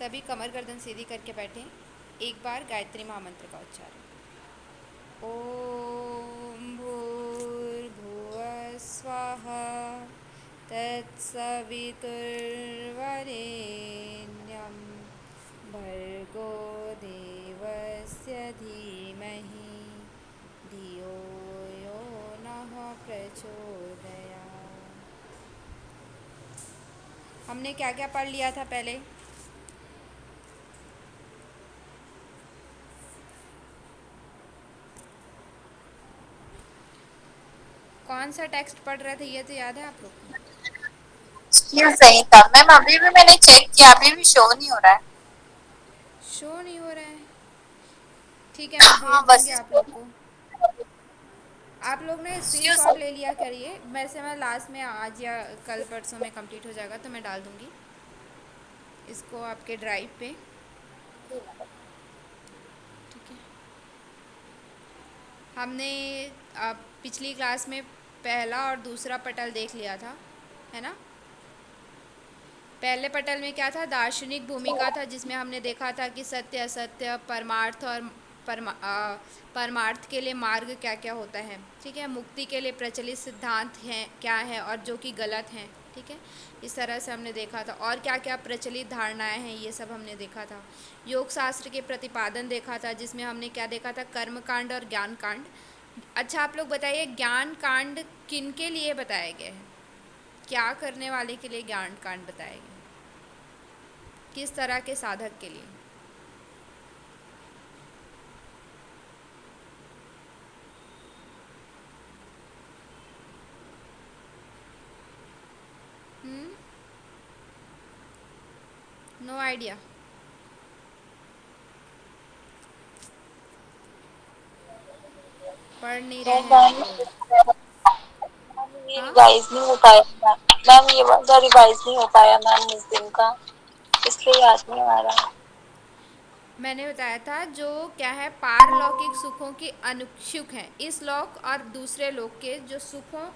सभी कमर गर्दन सीधी करके बैठें। एक बार गायत्री महामंत्र का उच्चारण। ओम भूर्भुवः स्वः तत्सवितुर्वरेण्यं भर्गो देवस्य धीमहि धियो यो नः प्रचोदयात्। हमने क्या क्या पढ़ लिया था पहले? कौन सा टेक्स्ट पढ़ रहे थे, ये तो याद है आप लोग को? ये सही था मैम, अभी भी मैंने चेक किया, अभी भी शो नहीं हो रहा है। शो नहीं हो रहा है? ठीक है, मैं हाँ भेज बस दूंगी आप लोग को। आप लोग ना स्क्रीनशॉट ले लिया करिए। वैसे मैं लास्ट में आज या कल परसों में कंप्लीट हो जाएगा तो मैं डाल दूंगी इसको आपके ड्राइव पे। ठीक है। हमने पिछली क्लास में पहला और दूसरा पटल देख लिया था, है ना? पहले पटल में क्या था? दार्शनिक भूमिका था, जिसमें हमने देखा था कि सत्य असत्य, परमार्थ और परमार्थ के लिए मार्ग क्या क्या होता है। ठीक है। मुक्ति के लिए प्रचलित सिद्धांत हैं क्या है और जो कि गलत हैं। ठीक है। इस तरह से हमने देखा था। और क्या क्या प्रचलित धारणाएं हैं, ये सब हमने देखा था। योग शास्त्र के प्रतिपादन देखा था, जिसमें हमने क्या देखा था? कर्म कांड और ज्ञान कांड। अच्छा, आप लोग बताइए, ज्ञान कांड किन के लिए बताया गया है? क्या करने वाले के लिए ज्ञान कांड बताया गया? किस तरह के साधक के लिए? No idea. पढ़ नहीं रहे हैं आप लोग? ये हाँ, रिवाइज नहीं हो पाया मैम। मैम ये वाला रिवाइज नहीं हो पाया मैम इस दिन का, इसलिए याद नहीं आ रहा। मैंने बताया था जो क्या है, पारलौकिक सुखों के अनुक्षुक हैं, इस लोक और दूसरे लोक के जो सुखों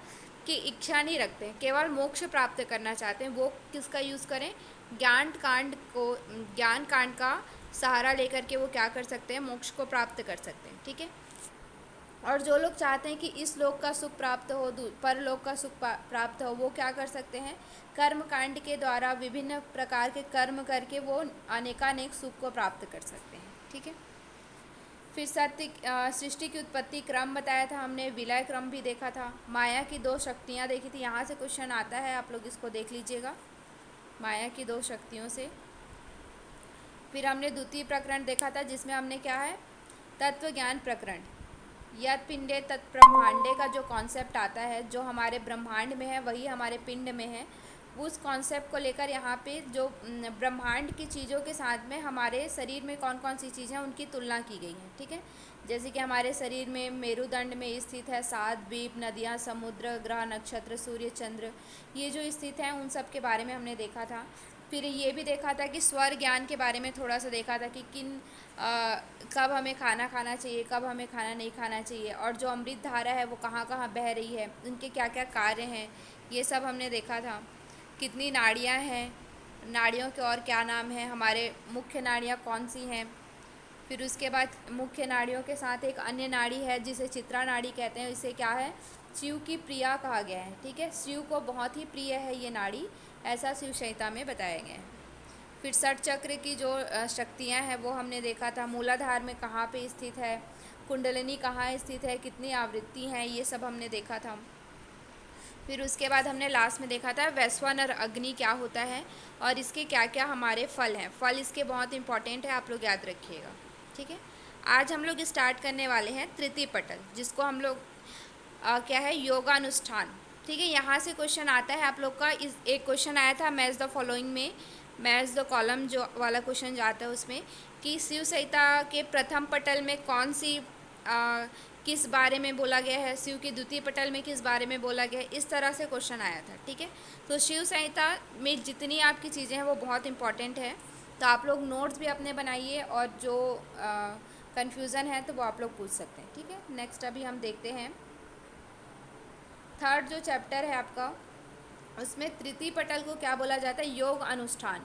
की इच्छा नहीं रखते, केवल मोक्ष प्राप्त करना चाहते हैं, वो किसका यूज़ करें? ज्ञान कांड को, ज्ञान कांड का सहारा लेकर के वो क्या कर सकते हैं? मोक्ष को प्राप्त कर सकते हैं। ठीक है। और जो लोग चाहते हैं कि इस लोक का सुख प्राप्त हो, परलोक का सुख प्राप्त हो, वो क्या कर सकते हैं? कर्म कांड के द्वारा विभिन्न प्रकार के कर्म करके वो अनेकानेक सुख को प्राप्त कर सकते हैं। ठीक है। फिर सृष्टि की उत्पत्ति क्रम बताया था हमने, विलय क्रम भी देखा था, माया की दो शक्तियाँ देखी थी। यहाँ से क्वेश्चन आता है, आप लोग इसको देख लीजिएगा, माया की दो शक्तियों से। फिर हमने द्वितीय प्रकरण देखा था, जिसमें हमने क्या है? तत्व ज्ञान प्रकरण। यद पिंडे तत्ब्रह्मांडे का जो कॉन्सेप्ट आता है, जो हमारे ब्रह्मांड में है वही हमारे पिंड में है, उस कॉन्सेप्ट को लेकर यहाँ पे जो ब्रह्मांड की चीज़ों के साथ में हमारे शरीर में कौन कौन सी चीज़ें हैं उनकी तुलना की गई है। ठीक है। जैसे कि हमारे शरीर में मेरुदंड में स्थित है 7 द्वीप, नदियाँ, समुद्र, ग्रह, नक्षत्र, सूर्य, चंद्र, ये जो स्थित हैं उन सब के बारे में हमने देखा था। फिर ये भी देखा था कि स्वर ज्ञान के बारे में थोड़ा सा देखा था कि कब हमें खाना खाना चाहिए, कब हमें खाना नहीं खाना चाहिए, और जो अमृत धारा है वो कहाँ कहाँ बह रही है, उनके क्या क्या कार्य हैं, ये सब हमने देखा था। कितनी नाड़ियाँ हैं, नाड़ियों के और क्या नाम है, हमारे मुख्य नाड़ियाँ कौन सी हैं। फिर उसके बाद मुख्य नाड़ियों के साथ एक अन्य नाड़ी है जिसे चित्रा नाड़ी कहते हैं, इसे क्या है? शिव की प्रिया कहा गया है। ठीक है। शिव को बहुत ही प्रिय है ये नाड़ी, ऐसा शिव संहिता में बताया गया है। फिर षट चक्र की जो शक्तियाँ हैं वो हमने देखा था, मूलाधार में कहाँ पे स्थित है, कुंडलिनी कहाँ स्थित है, कितनी आवृत्ति हैं, ये सब हमने देखा था। फिर उसके बाद हमने लास्ट में देखा था वैश्वानर अग्नि क्या होता है और इसके क्या क्या हमारे फल हैं। फल इसके बहुत इंपॉर्टेंट है, आप लोग याद रखिएगा। ठीक है। आज हम लोग स्टार्ट करने वाले हैं तृतीय पटल, जिसको हम लोग क्या है? योगानुष्ठान। ठीक है। यहाँ से क्वेश्चन आता है आप लोग का, इस एक क्वेश्चन आया था मैच द फॉलोइंग में, मैच द कॉलम जो वाला क्वेश्चन जो आता है उसमें, कि शिव संहिता के प्रथम पटल में कौन सी किस बारे में बोला गया है, शिव के द्वितीय पटल में किस बारे में बोला गया है, इस तरह से क्वेश्चन आया था। ठीक है। तो शिव संहिता में जितनी आपकी चीज़ें हैं वो बहुत इंपॉर्टेंट है, तो आप लोग नोट्स भी अपने बनाइए, और जो कन्फ्यूज़न है तो वो आप लोग पूछ सकते हैं। ठीक है। नेक्स्ट अभी हम देखते हैं थर्ड जो चैप्टर है आपका, उसमें तृतीय पटल को क्या बोला जाता है? योग अनुष्ठान।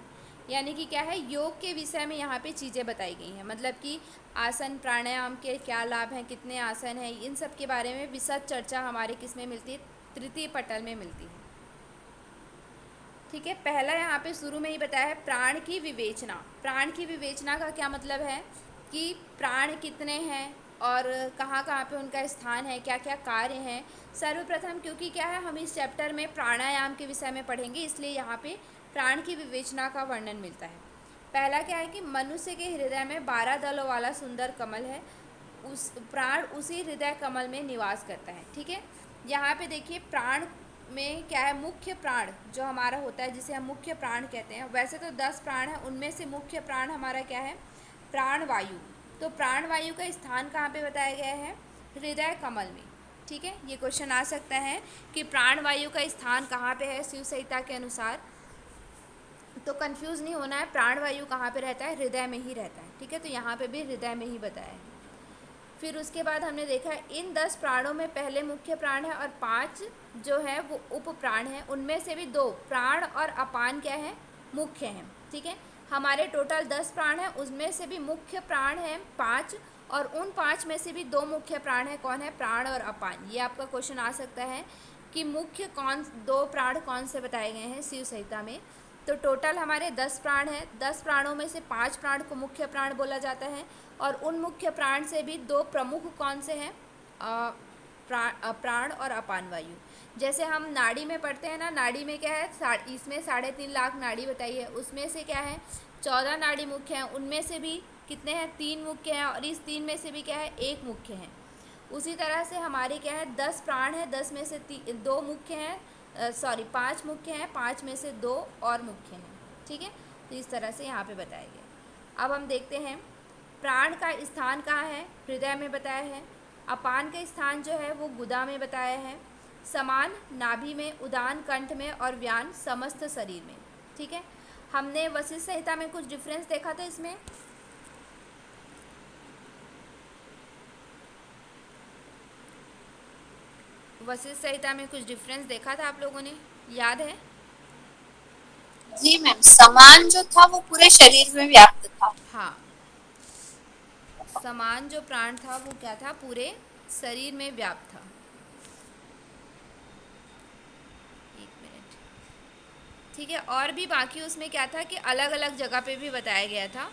यानी कि क्या है, योग के विषय में यहाँ पे चीज़ें बताई गई हैं, मतलब कि आसन प्राणायाम के क्या लाभ हैं, कितने आसन हैं, इन सब के बारे में विशद चर्चा हमारे किस में मिलती है, तृतीय पटल में मिलती है। ठीक है, पहला यहाँ पे शुरू में ही बताया है प्राण की विवेचना। प्राण की विवेचना का क्या मतलब है कि प्राण कितने हैं और कहाँ कहाँ पे उनका स्थान है, क्या क्या कार्य हैं। सर्वप्रथम क्योंकि क्या है, हम इस चैप्टर में प्राणायाम के विषय में पढ़ेंगे, इसलिए यहाँ पे प्राण की विवेचना का वर्णन मिलता है। पहला क्या है कि मनुष्य के हृदय में 12 दलों वाला सुंदर कमल है, उस प्राण उसी हृदय कमल में निवास करता है। ठीक है, यहाँ पे देखिए प्राण में क्या है, मुख्य प्राण जो हमारा होता है जिसे हम मुख्य प्राण कहते हैं, वैसे तो 10 प्राण हैं, उनमें से मुख्य प्राण हमारा क्या है, प्राण वायु। तो प्राण वायु का स्थान कहाँ पे बताया गया है, हृदय कमल में। ठीक है, ये क्वेश्चन आ सकता है कि प्राण वायु का स्थान कहाँ पे है शिव संहिता के अनुसार, तो कंफ्यूज नहीं होना है, प्राण वायु कहाँ पे रहता है, हृदय में ही रहता है। ठीक है, तो यहाँ पे भी हृदय में ही बताया है। फिर उसके बाद हमने देखा इन 10 प्राणों में पहले मुख्य प्राण है और 5 जो है वो उप प्राण है, उनमें से भी 2 प्राण और अपान क्या है, मुख्य हैं। ठीक है, हमारे टोटल 10 प्राण हैं, उसमें से भी मुख्य प्राण हैं 5, और उन 5 में से भी 2 मुख्य प्राण है, कौन है, प्राण और अपान। ये आपका क्वेश्चन आ सकता है कि मुख्य कौन, 2 प्राण कौन से बताए गए हैं शिव संहिता में। तो टोटल हमारे 10 प्राण हैं, 10 प्राणों में से 5 प्राण को मुख्य प्राण बोला जाता है, और उन मुख्य प्राण से भी 2 प्रमुख कौन से हैं, प्राण और अपान वायु। जैसे हम नाड़ी में पढ़ते हैं ना, नाड़ी में क्या है, इसमें 3.5 लाख नाड़ी बताई है, उसमें से क्या है 14 नाड़ी मुख्य हैं, उनमें से भी कितने हैं, 3 मुख्य हैं, और इस 3 में से भी क्या है, 1 मुख्य है। उसी तरह से हमारे क्या है 10 प्राण है, 10 में से 2 मुख्य हैं, 5 मुख्य हैं, 5 में से 2 और मुख्य हैं। ठीक है, तो इस तरह से यहाँ पे बताया गया। अब हम देखते हैं प्राण का स्थान कहाँ है, हृदय में बताया है। अपान का स्थान जो है वो गुदा में बताया है। समान नाभि में, उदान कंठ में, और व्यान समस्त शरीर में। ठीक है, हमने वशिष्ठ संहिता में कुछ डिफरेंस देखा था इसमें। वशिष्ठ संहिता में कुछ डिफरेंस देखा था आप लोगों ने, याद है? जी मैम, समान जो था वो पूरे शरीर में व्याप्त था। हाँ, समान जो प्राण था वो क्या था, पूरे शरीर में व्याप्त था। एक मिनट। ठीक है, और भी बाकी उसमें क्या था कि अलग अलग जगह पे भी बताया गया था,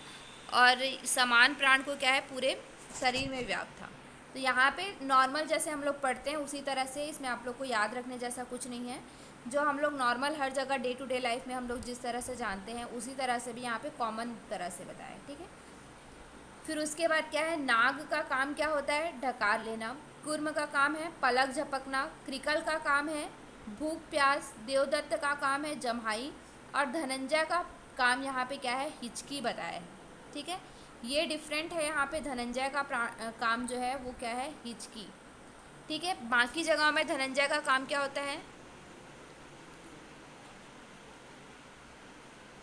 और समान प्राण को क्या है, पूरे शरीर में व्याप्त था। तो यहाँ पे नॉर्मल जैसे हम लोग पढ़ते हैं उसी तरह से इसमें आप लोग को याद रखने जैसा कुछ नहीं है। जो हम लोग नॉर्मल हर जगह डे टू डे लाइफ में हम लोग जिस तरह से जानते हैं उसी तरह से भी यहाँ पे कॉमन तरह से बताया है। ठीक है, फिर उसके बाद क्या है, नाग का काम क्या होता है, ढकार लेना। कुर्म का काम है पलक झपकना। क्रिकल का काम है भूख प्यास। देवदत्त का काम है जम्हाई। और धनंजय का काम यहाँ पे क्या है, हिचकी बताया है। ठीक है, ये डिफरेंट है, यहाँ पे धनंजय का काम जो है वो क्या है, हिचकी। ठीक है, बाकी जगह में धनंजय का काम क्या होता है,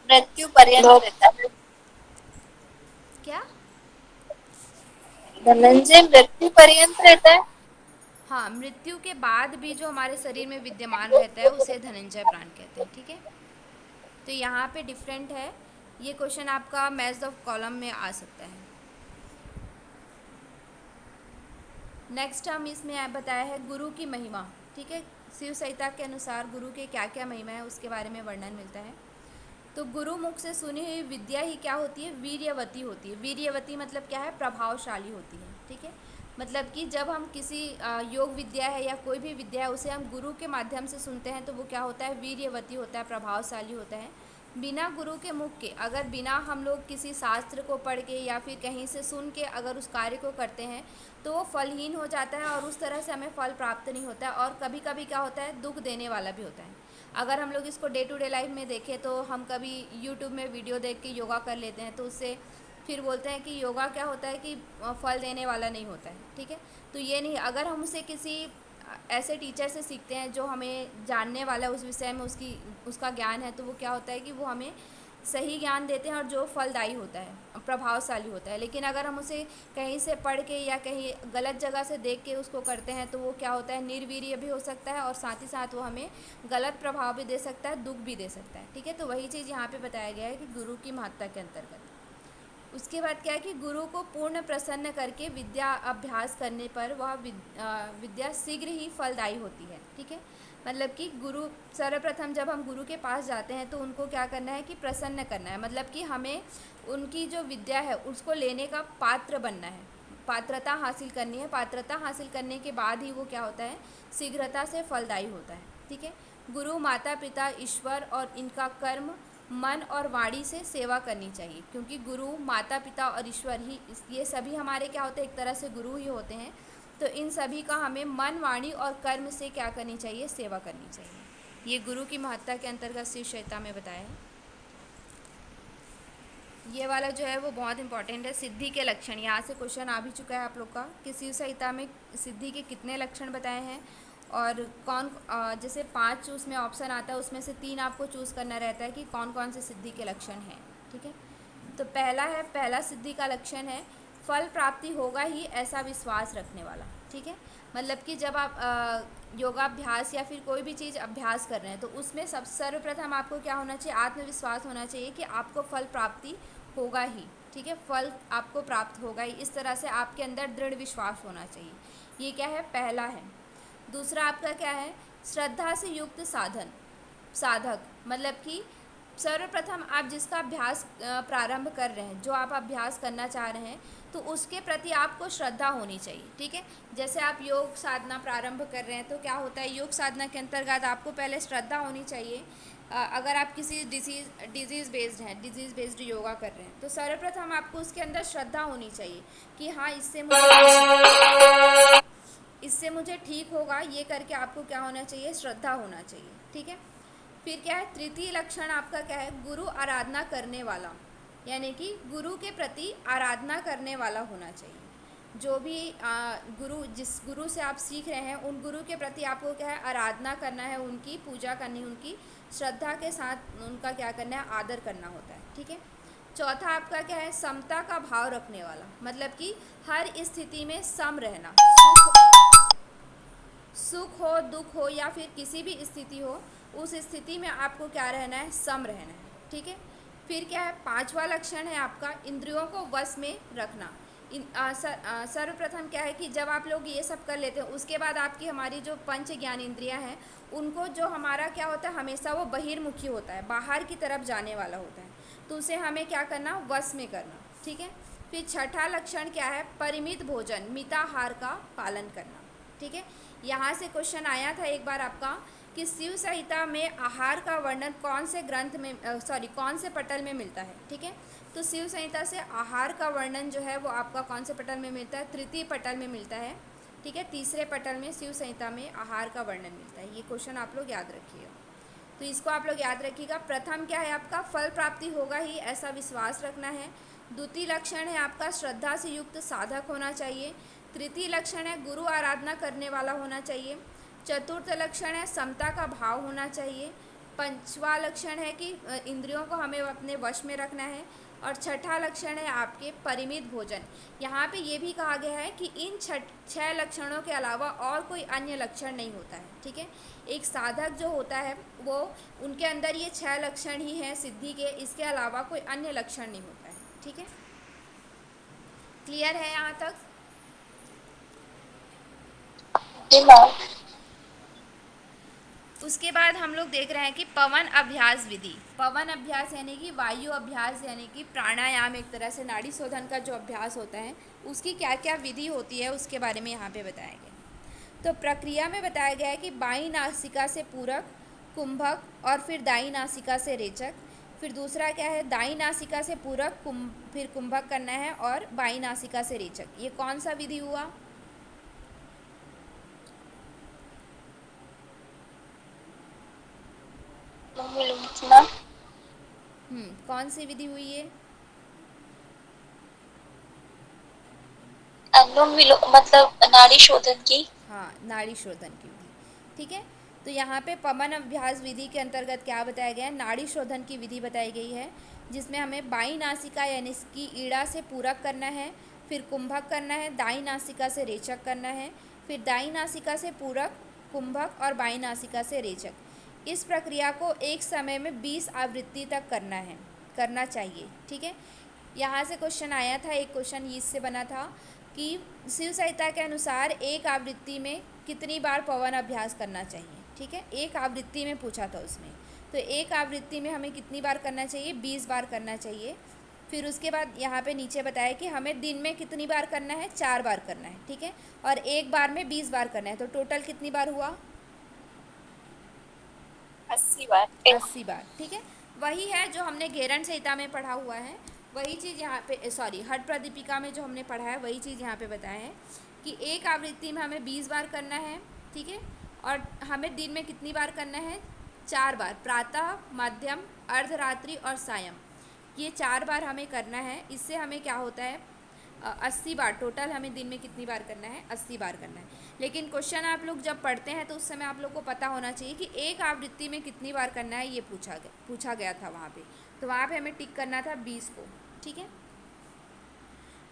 मृत्यु पर्यंत रहता है। क्या? धनंजय मृत्यु पर्यंत रहता है। हाँ, मृत्यु के बाद भी जो हमारे शरीर में विद्यमान रहता है उसे धनंजय प्राण कहते हैं। ठीक है, तो यहाँ पे डिफरेंट है। ये क्वेश्चन आपका मैथ्स ऑफ कॉलम में आ सकता है। नेक्स्ट हम इसमें बताया है गुरु की महिमा। ठीक है, शिव संहिता के अनुसार गुरु के क्या क्या महिमा है उसके बारे में वर्णन मिलता है। तो गुरु मुख से सुनी हुई विद्या ही क्या होती है, वीर्यवती होती है। वीर्यवती मतलब क्या है, प्रभावशाली होती है। ठीक है, मतलब कि जब हम किसी योग विद्या है या कोई भी विद्या है उसे हम गुरु के माध्यम से सुनते हैं तो वो क्या होता है, वीर्यवती होता है, प्रभावशाली होता है। बिना गुरु के मुख के, अगर बिना हम लोग किसी शास्त्र को पढ़ के या फिर कहीं से सुन के अगर उस कार्य को करते हैं तो वो फलहीन हो जाता है और उस तरह से हमें फल प्राप्त नहीं होता है, और कभी कभी क्या होता है, दुख देने वाला भी होता है। अगर हम लोग इसको डे टू डे लाइफ में देखें तो हम कभी यूट्यूब में वीडियो देख के योगा कर लेते हैं तो उससे फिर बोलते हैं कि योगा क्या होता है कि फल देने वाला नहीं होता है। ठीक है, तो ये नहीं, अगर हम उसे किसी ऐसे टीचर से सीखते हैं जो हमें जानने वाला है उस विषय में, उसका ज्ञान है, तो वो क्या होता है कि वो हमें सही ज्ञान देते हैं और जो फलदायी होता है, प्रभावशाली होता है। लेकिन अगर हम उसे कहीं से पढ़ के या कहीं गलत जगह से देख के उसको करते हैं तो वो क्या होता है, निर्वीर्य भी हो सकता है और साथ ही साथ वो हमें गलत प्रभाव भी दे सकता है, दुख भी दे सकता है। ठीक है, तो वही चीज़ यहाँ पे बताया गया है कि गुरु की महत्ता के अंतर्गत। उसके बाद क्या है कि गुरु को पूर्ण प्रसन्न करके विद्या अभ्यास करने पर वह विद्या शीघ्र ही फलदायी होती है। ठीक है, मतलब कि गुरु, सर्वप्रथम जब हम गुरु के पास जाते हैं तो उनको क्या करना है कि प्रसन्न करना है, मतलब कि हमें उनकी जो विद्या है उसको लेने का पात्र बनना है, पात्रता हासिल करनी है। पात्रता हासिल करने के बाद ही वो क्या होता है, शीघ्रता से फलदायी होता है। ठीक है, गुरु, माता पिता, ईश्वर और इनका कर्म, मन और वाणी से सेवा करनी चाहिए, क्योंकि गुरु, माता पिता और ईश्वर ही, ये सभी हमारे क्या होते हैं, एक तरह से गुरु ही होते हैं। तो इन सभी का हमें मन, वाणी और कर्म से क्या करनी चाहिए, सेवा करनी चाहिए। ये गुरु की महत्ता के अंतर्गत शिव संहिता में बताया है। ये वाला जो है वो बहुत इंपॉर्टेंट है, सिद्धि के लक्षण। यहाँ से क्वेश्चन आ भी चुका है आप लोग का कि शिव संहिता में सिद्धि के कितने लक्षण बताए हैं और कौन, जैसे 5 उसमें ऑप्शन आता है, उसमें से 3 आपको चूज़ करना रहता है कि कौन कौन से सिद्धि के लक्षण हैं। ठीक है, तो पहला सिद्धि का लक्षण है फल प्राप्ति होगा ही ऐसा विश्वास रखने वाला। ठीक है, मतलब कि जब आप योगाभ्यास या फिर कोई भी चीज़ अभ्यास कर रहे हैं तो उसमें सर्वप्रथम आपको क्या होना चाहिए, आत्मविश्वास होना चाहिए कि आपको फल प्राप्ति होगा ही। ठीक है, फल आपको प्राप्त होगा ही, इस तरह से आपके अंदर दृढ़ विश्वास होना चाहिए। ये क्या है, पहला है। दूसरा आपका क्या है, श्रद्धा से युक्त साधक, मतलब कि सर्वप्रथम आप जिसका अभ्यास प्रारंभ कर रहे हैं, जो आप अभ्यास करना चाह रहे हैं, तो उसके प्रति आपको श्रद्धा होनी चाहिए। ठीक है, जैसे आप योग साधना प्रारंभ कर रहे हैं तो क्या होता है, योग साधना के अंतर्गत आपको पहले श्रद्धा होनी चाहिए। अगर आप किसी डिजीज़ बेस्ड योगा कर रहे हैं तो सर्वप्रथम आपको उसके अंदर श्रद्धा होनी चाहिए कि हाँ, इससे मुझे ठीक होगा, ये करके आपको क्या होना चाहिए, श्रद्धा होना चाहिए। ठीक है, फिर क्या है, तृतीय लक्षण आपका क्या है, गुरु आराधना करने वाला, यानी कि गुरु के प्रति आराधना करने वाला होना चाहिए। जो भी जिस गुरु से आप सीख रहे हैं उन गुरु के प्रति आपको क्या है, आराधना करना है, उनकी पूजा करनी, उनकी श्रद्धा के साथ उनका क्या करना है, आदर करना होता है। ठीक है, चौथा आपका क्या है, समता का भाव रखने वाला, मतलब कि हर स्थिति में सम रहना, सुख हो, दुख हो या फिर किसी भी स्थिति हो, उस स्थिति में आपको क्या रहना है, सम रहना है। ठीक है, फिर क्या है, पांचवा लक्षण है आपका इंद्रियों को वश में रखना। सर्वप्रथम क्या है कि जब आप लोग ये सब कर लेते हैं उसके बाद आपकी हमारी जो पंच ज्ञान इंद्रियां हैं उनको, जो हमारा क्या होता है, हमेशा वो बहिर्मुखी होता है, बाहर की तरफ जाने वाला होता है, तो उसे हमें क्या करना, वश में करना। ठीक है, फिर छठा लक्षण क्या है, परिमित भोजन, मिताहार का पालन करना। ठीक है, यहाँ से क्वेश्चन आया था एक बार आपका कि शिव संहिता में आहार का वर्णन कौन से ग्रंथ में, कौन से पटल में मिलता है। ठीक है, तो शिव संहिता से आहार का वर्णन जो है वो आपका कौन से पटल में मिलता है, तृतीय पटल में मिलता है। ठीक है, तीसरे पटल में शिव संहिता में आहार का वर्णन मिलता है। ये क्वेश्चन आप लोग याद रखिएगा, तो इसको आप लोग याद रखिएगा। प्रथम क्या है आपका, फल प्राप्ति होगा ही ऐसा विश्वास रखना है। द्वितीय लक्षण है आपका श्रद्धा से युक्त साधक होना चाहिए। तृतीय लक्षण है गुरु आराधना करने वाला होना चाहिए। चतुर्थ लक्षण है समता का भाव होना चाहिए। पंचवा लक्षण है कि इंद्रियों को हमें अपने वश में रखना है। और छठा लक्षण है आपके परिमित भोजन। यहाँ पे ये भी कहा गया है कि इन 6 लक्षणों के अलावा और कोई अन्य लक्षण नहीं होता है। ठीक है, एक साधक जो होता है वो, उनके अंदर ये 6 लक्षण ही हैं सिद्धि के, इसके अलावा कोई अन्य लक्षण नहीं होता है। ठीक है, क्लियर है यहाँ तक? जी मैम। उसके बाद हम लोग देख रहे हैं कि पवन अभ्यास विधि। पवन अभ्यास यानी कि वायु अभ्यास, यानी कि प्राणायाम, एक तरह से नाड़ी शोधन का जो अभ्यास होता है उसकी क्या क्या विधि होती है उसके बारे में यहाँ पे बताया गया। तो प्रक्रिया में बताया गया है कि बाईं नासिका से पूरक, कुंभक और फिर दाईं नासिका से रेचक। फिर दूसरा क्या है, दाईं नासिका से पूरक, फिर कुंभक करना है और बाईं नासिका से रेचक। ये कौन सा विधि हुआ? मैम कौन सी विधि हुई ये? अनुलोम विलोम, मतलब नाड़ी शोधन की। हाँ, नाड़ी शोधन की विधि। ठीक है, तो यहाँ पे पवन अभ्यास विधि के अंतर्गत क्या बताया गया है, नाड़ी शोधन की विधि बताई गई है, जिसमें हमें बाई नासिका यानी कि ईड़ा से पूरक करना है, फिर कुंभक करना है, दाई नासिका से रेचक करना है, फिर दाई नासिका से पूरक, कुंभक और बाई नासिका से रेचक। इस प्रक्रिया को एक समय में 20 आवृत्ति तक करना चाहिए। ठीक है, यहाँ से क्वेश्चन आया था, एक क्वेश्चन इससे बना था कि शिव संहिता के अनुसार एक आवृत्ति में कितनी बार पवन अभ्यास करना चाहिए। ठीक है, एक आवृत्ति में पूछा था उसमें, तो एक आवृत्ति में हमें कितनी बार करना चाहिए, 20 बार करना चाहिए। फिर उसके बाद यहाँ पे नीचे बताया कि हमें दिन में कितनी बार करना है, 4 बार करना है। ठीक है, और एक बार में 20 बार करना है, तो टोटल कितनी बार हुआ, 80 बार। 80 बार। ठीक है, वही है जो हमने घेरन संहिता में पढ़ा हुआ है, वही चीज़ यहाँ पे सॉरी हठ प्रदीपिका में जो हमने पढ़ा है वही चीज़ यहाँ पे बताया है कि एक आवृत्ति में हमें 20 बार करना है। ठीक है, और हमें दिन में कितनी बार करना है, 4 बार, प्रातः, मध्यम, अर्धरात्रि और सायं, ये 4 बार हमें करना है। इससे हमें क्या होता है, 80 बार टोटल हमें दिन में कितनी बार करना है, 80 बार करना है। लेकिन क्वेश्चन आप लोग जब पढ़ते हैं तो उस समय आप लोग को पता होना चाहिए कि एक आवृत्ति में कितनी बार करना है, ये पूछा गया था वहाँ पे, तो वहाँ पे हमें टिक करना था 20 को। ठीक है,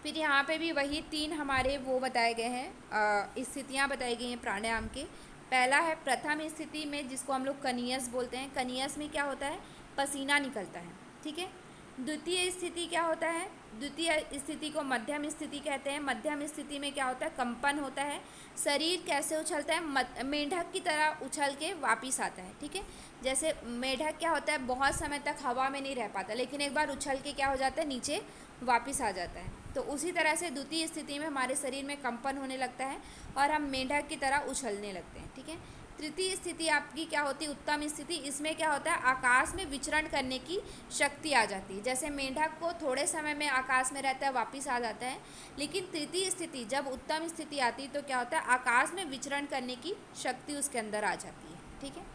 फिर यहाँ पे भी वही 3 हमारे वो बताए गए हैं, स्थितियाँ बताई गई हैं प्राणायाम के। पहला है प्रथम स्थिति में, जिसको हम लोग कनियस बोलते हैं। कनियस में क्या होता है, पसीना निकलता है। ठीक है, द्वितीय स्थिति क्या होता है, द्वितीय स्थिति को मध्यम स्थिति कहते हैं। मध्यम स्थिति में क्या होता है, कंपन होता है, शरीर कैसे उछलता है, मेंढक की तरह उछल के वापिस आता है। ठीक है, जैसे मेंढक क्या होता है, बहुत समय तक हवा में नहीं रह पाता, लेकिन एक बार उछल के क्या हो जाता है, नीचे वापिस आ जाता है। तो उसी तरह से द्वितीय स्थिति में हमारे शरीर में कंपन होने लगता है और हम मेंढक की तरह उछलने लगते हैं। ठीक है, तृतीय स्थिति आपकी क्या होती है, उत्तम स्थिति। इसमें क्या होता है, आकाश में विचरण करने की शक्ति आ जाती है। जैसे मेंढक को थोड़े समय में आकाश में रहता है, वापस आ जाता है, लेकिन तृतीय स्थिति जब उत्तम स्थिति आती है तो क्या होता है, आकाश में विचरण करने की शक्ति उसके अंदर आ जाती है। ठीक है,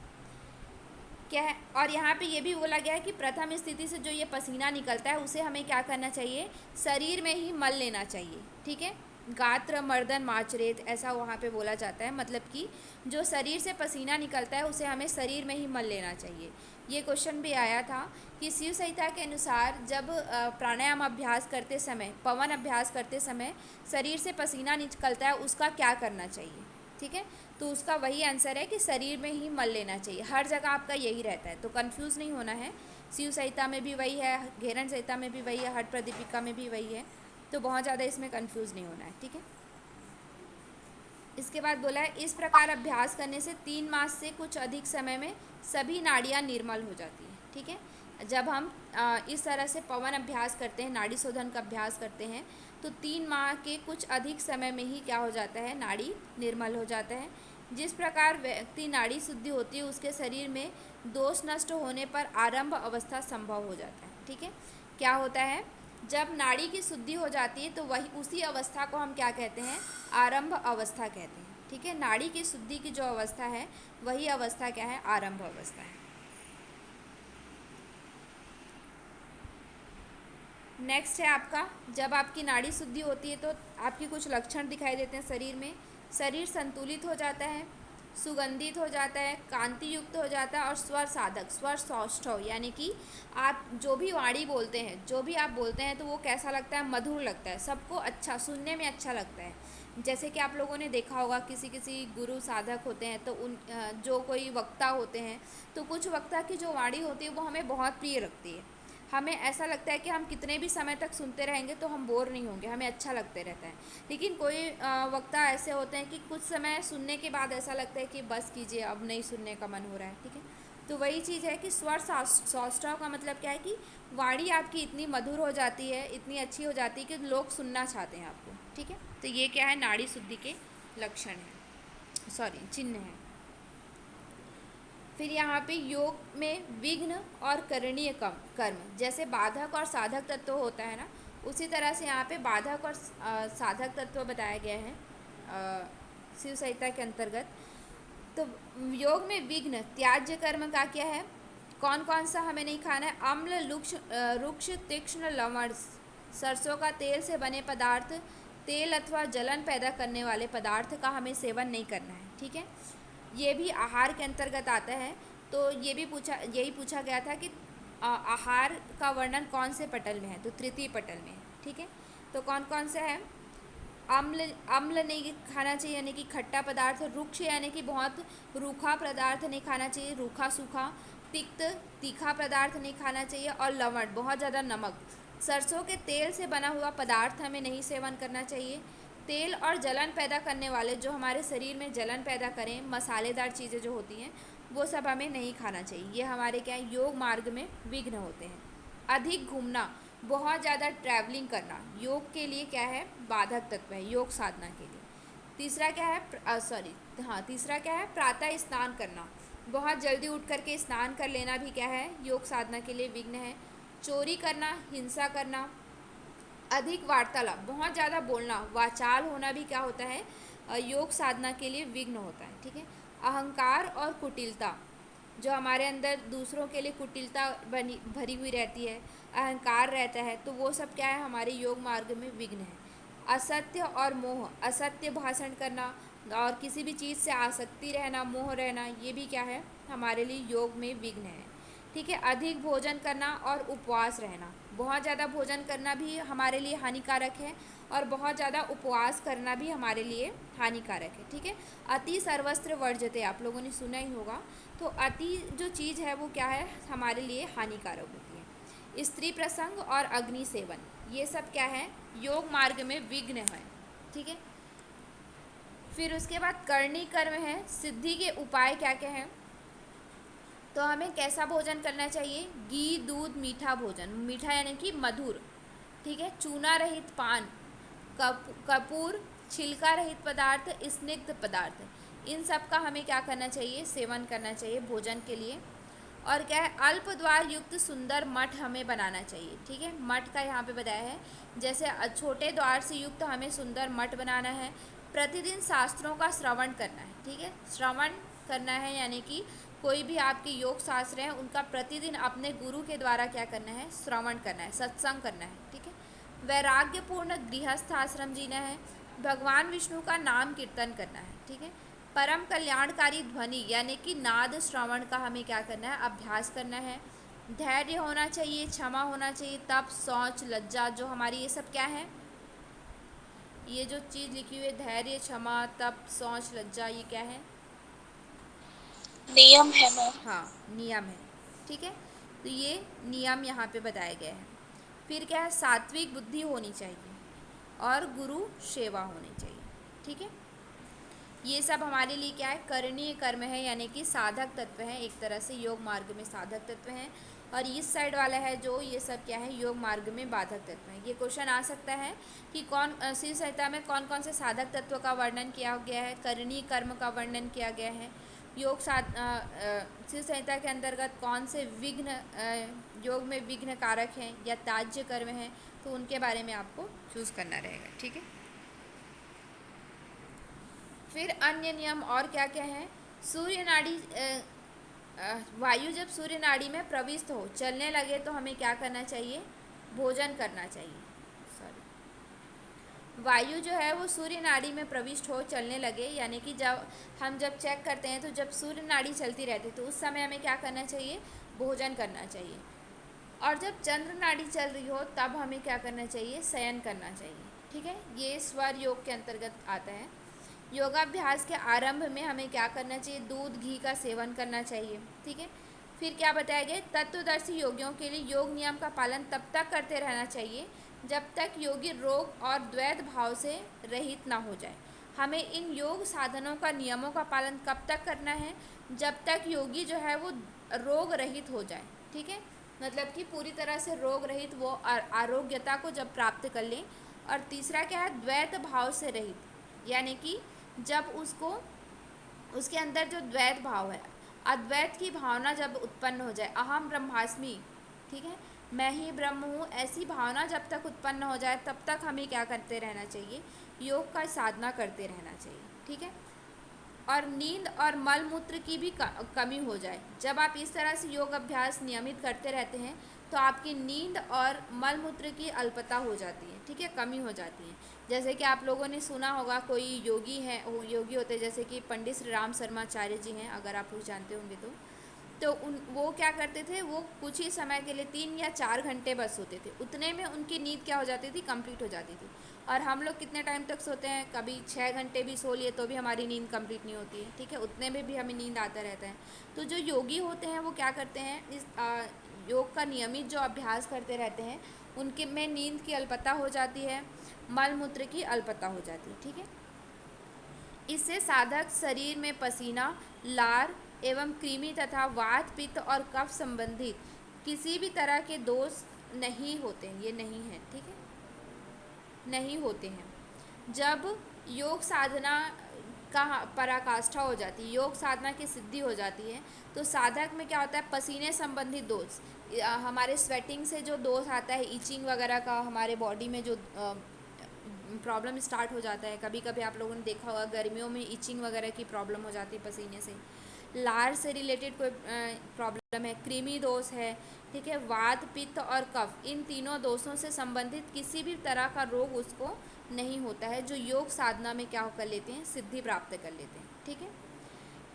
क्या है, और यहाँ पे ये भी बोला गया है कि प्रथम स्थिति से जो ये पसीना निकलता है उसे हमें क्या करना चाहिए, शरीर में ही मल लेना चाहिए। ठीक है, गात्र मर्दन माचरेत ऐसा वहाँ पे बोला जाता है, मतलब कि जो शरीर से पसीना निकलता है उसे हमें शरीर में ही मल लेना चाहिए। ये क्वेश्चन भी आया था कि शिव संहिता के अनुसार जब प्राणायाम अभ्यास करते समय, पवन अभ्यास करते समय शरीर से पसीना निकलता है उसका क्या करना चाहिए। ठीक है, तो उसका वही आंसर है कि शरीर में ही मल लेना चाहिए। हर जगह आपका यही रहता है, तो कंफ्यूज नहीं होना है। शिव संहिता में भी वही है, घेरन संहिता में भी वही है, हठ प्रदीपिका में भी वही है, तो बहुत ज़्यादा इसमें कंफ्यूज नहीं होना है। ठीक है, इसके बाद बोला है इस प्रकार अभ्यास करने से 3 मास से कुछ अधिक समय में सभी नाड़ियाँ निर्मल हो जाती हैं। ठीक है, जब हम इस तरह से पवन अभ्यास करते हैं, नाड़ी शोधन का अभ्यास करते हैं, तो 3 माह के कुछ अधिक समय में ही क्या हो जाता है, नाड़ी निर्मल हो जाता है। जिस प्रकार व्यक्ति नाड़ी शुद्धि होती है उसके शरीर में दोष नष्ट होने पर आरंभ अवस्था संभव हो जाता है। ठीक है, क्या होता है, जब नाड़ी की शुद्धि हो जाती है तो वही उसी अवस्था को हम क्या कहते हैं, आरंभ अवस्था कहते हैं। ठीक है, नाड़ी की शुद्धि की जो अवस्था है वही अवस्था क्या है, आरंभ अवस्था है। नेक्स्ट है आपका, जब आपकी नाड़ी शुद्धि होती है तो आपकी कुछ लक्षण दिखाई देते हैं शरीर में। शरीर संतुलित हो जाता है, सुगंधित हो जाता है, कांति युक्त हो जाता है और स्वर साधक, स्वर सौष्ठव, यानी कि आप जो भी वाणी बोलते हैं, जो भी आप बोलते हैं तो वो कैसा लगता है, मधुर लगता है, सबको अच्छा, सुनने में अच्छा लगता है। जैसे कि आप लोगों ने देखा होगा किसी किसी गुरु साधक होते हैं तो उन जो कोई वक्ता होते हैं तो कुछ वक्ता की जो वाणी होती है वो हमें बहुत प्रिय लगती है। हमें ऐसा लगता है कि हम कितने भी समय तक सुनते रहेंगे तो हम बोर नहीं होंगे, हमें अच्छा लगते रहता है। लेकिन कोई वक्ता ऐसे होते हैं कि कुछ समय सुनने के बाद ऐसा लगता है कि बस कीजिए, अब नहीं सुनने का मन हो रहा है। ठीक है, तो वही चीज़ है कि स्वर सौष्ठव का मतलब क्या है कि वाणी आपकी इतनी मधुर हो जाती है, इतनी अच्छी हो जाती है कि लोग सुनना चाहते हैं आपको। ठीक है, तो ये क्या है, नाड़ी शुद्धि के लक्षण है, सॉरी चिन्ह है। फिर यहाँ पे योग में विघ्न और करणीय कर्म, जैसे बाधक और साधक तत्व होता है ना, उसी तरह से यहाँ पे बाधक और साधक तत्व बताया गया है शिव संहिता के अंतर्गत। तो योग में विघ्न, त्याज्य कर्म का क्या है, कौन कौन सा हमें नहीं खाना है, अम्ल, रुक्ष, तीक्ष्ण, लवण, सरसों का तेल से बने पदार्थ, तेल अथवा जलन पैदा करने वाले पदार्थ का हमें सेवन नहीं करना है। ठीक है, ये भी आहार के अंतर्गत आता है। तो ये भी यही पूछा गया था कि आहार का वर्णन कौन से पटल में है, तो तृतीय पटल में है। ठीक है, तो कौन कौन से है? अम्ल अम्ल नहीं खाना चाहिए यानी कि खट्टा पदार्थ। रुक्ष यानी कि बहुत रूखा पदार्थ नहीं खाना चाहिए, रूखा सूखा। तिक्त तीखा पदार्थ नहीं खाना चाहिए। और लवण बहुत ज़्यादा नमक। सरसों के तेल से बना हुआ पदार्थ हमें नहीं सेवन करना चाहिए। तेल और जलन पैदा करने वाले, जो हमारे शरीर में जलन पैदा करें, मसालेदार चीज़ें जो होती हैं, वो सब हमें नहीं खाना चाहिए। ये हमारे क्या है, योग मार्ग में विघ्न होते हैं। अधिक घूमना, बहुत ज़्यादा ट्रैवलिंग करना योग के लिए क्या है, बाधक तत्व है योग साधना के लिए। तीसरा क्या है, तीसरा क्या है, प्रातः स्नान करना। बहुत जल्दी उठ करके स्नान कर लेना भी क्या है, योग साधना के लिए विघ्न है। चोरी करना, हिंसा करना। अधिक वार्तालाप, बहुत ज़्यादा बोलना, वाचाल होना भी क्या होता है, योग साधना के लिए विघ्न होता है। ठीक है, अहंकार और कुटिलता, जो हमारे अंदर दूसरों के लिए कुटिलता भरी हुई रहती है, अहंकार रहता है, तो वो सब क्या है, हमारे योग मार्ग में विघ्न है। असत्य और मोह, असत्य भाषण करना और किसी भी चीज़ से आसक्ति रहना, मोह रहना, ये भी क्या है, हमारे लिए योग में विघ्न है। ठीक है, अधिक भोजन करना और उपवास रहना, बहुत ज़्यादा भोजन करना भी हमारे लिए हानिकारक है और बहुत ज़्यादा उपवास करना भी हमारे लिए हानिकारक है। ठीक है, अति सर्वस्त्र वर्जते, आप लोगों ने सुना ही होगा। तो अति जो चीज़ है वो क्या है, हमारे लिए हानिकारक होती है। स्त्री प्रसंग और अग्नि सेवन, ये सब क्या है, योग मार्ग में विघ्न है। ठीक है, फिर उसके बाद करनी कर्म है। सिद्धि के उपाय क्या क्या हैं, तो हमें कैसा भोजन करना चाहिए, घी दूध मीठा भोजन, मीठा यानी कि मधुर। ठीक है, चूना रहित पान, कपूर, छिलका रहित पदार्थ, स्निग्ध पदार्थ, इन सब का हमें क्या करना चाहिए, सेवन करना चाहिए भोजन के लिए। और क्या है, अल्प द्वार युक्त सुंदर मठ हमें बनाना चाहिए। ठीक है, मठ का यहाँ पे बताया है, जैसे छोटे द्वार से युक्त हमें सुंदर मठ बनाना है। प्रतिदिन शास्त्रों का श्रवण करना है। ठीक है, श्रवण करना है यानी कि कोई भी आपके योग शास्त्र हैं उनका प्रतिदिन अपने गुरु के द्वारा क्या करना है, श्रवण करना है, सत्संग करना है। ठीक है, वैराग्यपूर्ण गृहस्थ आश्रम जीना है। भगवान विष्णु का नाम कीर्तन करना है। ठीक है, परम कल्याणकारी ध्वनि यानी कि नाद श्रवण का हमें क्या करना है, अभ्यास करना है। धैर्य होना चाहिए, क्षमा होना चाहिए, तप, शौच, लज्जा, जो हमारी ये सब क्या है, ये जो चीज़ लिखी हुई है, धैर्य, क्षमा, तप, शौच, लज्जा, ये क्या है, नियम है मैम। हाँ, नियम है। ठीक है, तो ये नियम यहाँ पे बताए गए हैं। फिर क्या है, सात्विक बुद्धि होनी चाहिए और गुरु सेवा होनी चाहिए। ठीक है, ये सब हमारे लिए क्या है, करणीय कर्म है यानी कि साधक तत्व है, एक तरह से योग मार्ग में साधक तत्व हैं। और इस साइड वाला है जो, ये सब क्या है, योग मार्ग में बाधक तत्व है। ये क्वेश्चन आ सकता है कि कौन शिव संहिता में कौन कौन से साधक तत्व का वर्णन किया गया है, करणीय कर्म का वर्णन किया गया है, शिव संहिता के अंतर्गत कौन से विघ्न योग में विघ्न कारक हैं या त्याज्य कर्म हैं, तो उनके बारे में आपको चूज़ करना रहेगा। ठीक है, फिर अन्य नियम और क्या क्या है, सूर्य नाड़ी, वायु जब सूर्य नाड़ी में प्रविष्ट हो, चलने लगे, तो हमें क्या करना चाहिए, भोजन करना चाहिए। सॉरी, वायु जो है वो सूर्य नाड़ी में प्रविष्ट हो, चलने लगे, यानी कि जब चेक करते हैं तो जब सूर्य नाड़ी चलती रहती है तो उस समय हमें क्या करना चाहिए, भोजन करना चाहिए। और जब चंद्र नाड़ी चल रही हो तब हमें क्या करना चाहिए, शयन करना चाहिए। ठीक है, ये स्वर योग के अंतर्गत आता है। योगाभ्यास के आरंभ में हमें क्या करना चाहिए, दूध घी का सेवन करना चाहिए। ठीक है, फिर क्या बताया गया, तत्वदर्शी योगियों के लिए योग नियम का पालन तब तक करते रहना चाहिए जब तक योगी रोग और द्वैत भाव से रहित ना हो जाए। हमें इन योग साधनों का नियमों का पालन कब तक करना है, जब तक योगी जो है वो रोग रहित हो जाए। ठीक है, मतलब कि पूरी तरह से रोग रहित वो आरोग्यता को जब प्राप्त कर लें। और तीसरा क्या है, द्वैत भाव से रहित, यानी कि जब उसके अंदर जो द्वैत भाव है, अद्वैत की भावना जब उत्पन्न हो जाए, अहम ब्रह्मास्मि, ठीक है, मैं ही ब्रह्म हूँ, ऐसी भावना जब तक उत्पन्न हो जाए तब तक हमें क्या करते रहना चाहिए, योग का साधना करते रहना चाहिए। ठीक है, और नींद और मल मूत्र की भी कमी हो जाए, जब आप इस तरह से योग अभ्यास नियमित करते रहते हैं तो आपकी नींद और मल मूत्र की अल्पता हो जाती है, ठीक है, कमी हो जाती है। जैसे कि आप लोगों ने सुना होगा, कोई योगी हैं, योगी होते हैं जैसे कि पंडित श्री राम शर्माचार्य जी हैं, अगर आप लोग जानते होंगे तो उन वो क्या करते थे, वो कुछ ही समय के लिए 3 या 4 घंटे बस सोते थे, उतने में उनकी नींद क्या हो जाती थी, कंप्लीट हो जाती थी। और हम लोग कितने टाइम तक सोते हैं, कभी 6 घंटे भी सो लिए तो भी हमारी नींद कंप्लीट नहीं होती है, ठीक है, उतने में भी हमें नींद आता रहता है। तो जो योगी होते हैं वो क्या करते हैं, इस योग का नियमित जो अभ्यास करते रहते हैं, उनके में नींद की अल्पता हो जाती है, मल मूत्र की अल्पता हो जाती है, ठीक है। इससे साधक शरीर में पसीना, लार एवं कृमि तथा वात, पित्त और कफ संबंधित किसी भी तरह के दोष नहीं होते हैं, ये नहीं है, ठीक है, नहीं होते हैं। जब योग साधना का पराकाष्ठा हो जाती है, योग साधना की सिद्धि हो जाती है, तो साधक में क्या होता है, पसीने संबंधित दोष, हमारे स्वेटिंग से जो दोष आता है, इचिंग वगैरह का, हमारे बॉडी में जो प्रॉब्लम स्टार्ट हो जाता है, कभी कभी आप लोगों ने देखा होगा गर्मियों में इचिंग वगैरह की प्रॉब्लम हो जाती है पसीने से, लार से रिलेटेड कोई प्रॉब्लम है, कृमि दोष है, ठीक है, वात, पित्त और कफ, इन तीनों दोषों से संबंधित किसी भी तरह का रोग उसको नहीं होता है, जो योग साधना में क्या कर लेते हैं, सिद्धि प्राप्त कर लेते हैं, ठीक है।